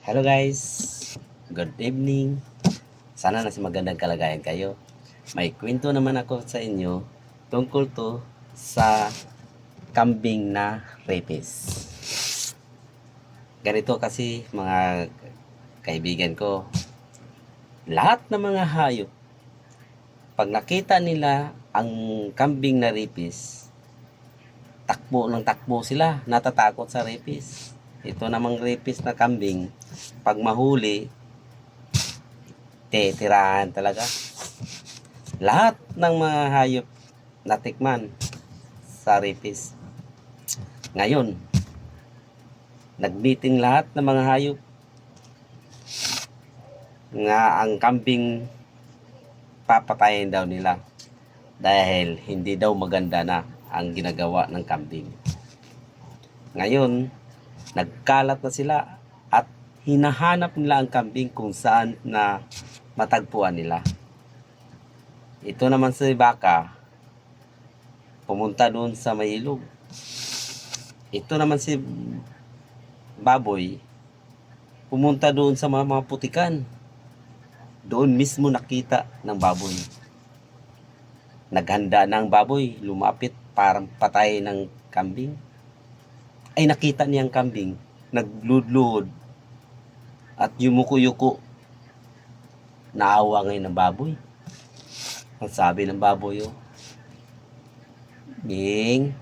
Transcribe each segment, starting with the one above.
Hello guys, good evening. Sana nasa magandang kalagayan kayo. May kwento naman ako sa inyo tungkol to sa kambing na rapist. Ganito kasi mga kaibigan ko, lahat ng mga hayop, pag nakita nila ang kambing na rapist, takbo ng takbo sila, natatakot sa rapist. Ito namang rapist na kambing, pag mahuli, titirahan talaga. Lahat ng mga hayop natikman sa rapist. Ngayon, nagmeeting lahat ng mga hayop nga ang kambing papatayin daw nila dahil hindi daw maganda na ang ginagawa ng kambing. Ngayon, nagkalat na sila at hinahanap nila ang kambing kung saan na matagpuan nila. Ito naman si baka, pumunta doon sa may ilog. Ito naman si baboy, pumunta doon sa mga putikan. Doon mismo nakita ng baboy. Naghanda na ang baboy, lumapit para patay ng kambing. Ay nakita niyang kambing, nagludlod at yumuko-yuko. Naawa ngayon ng baboy. Ang sabi ng baboy, oh, Bing,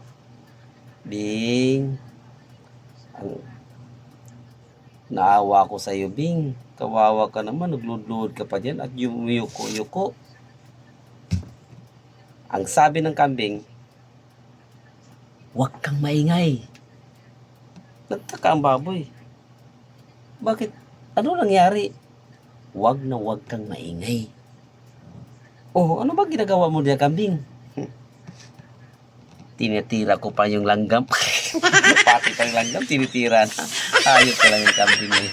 naawa ko sa iyo, Bing. Kawawa ka naman, nagludlod ka pa dyan at yumuko-yuko. Ang sabi ng kambing, huwag kang maingay. Nagtaka ang baboy. Bakit? Ano nangyari? Huwag kang maingay. Oh, ano ba ginagawa mo niya, kambing? Tinitira ko pa yung langgam. Pati pang langgam, tinitira na. Ayos ka lang yung kambing niya.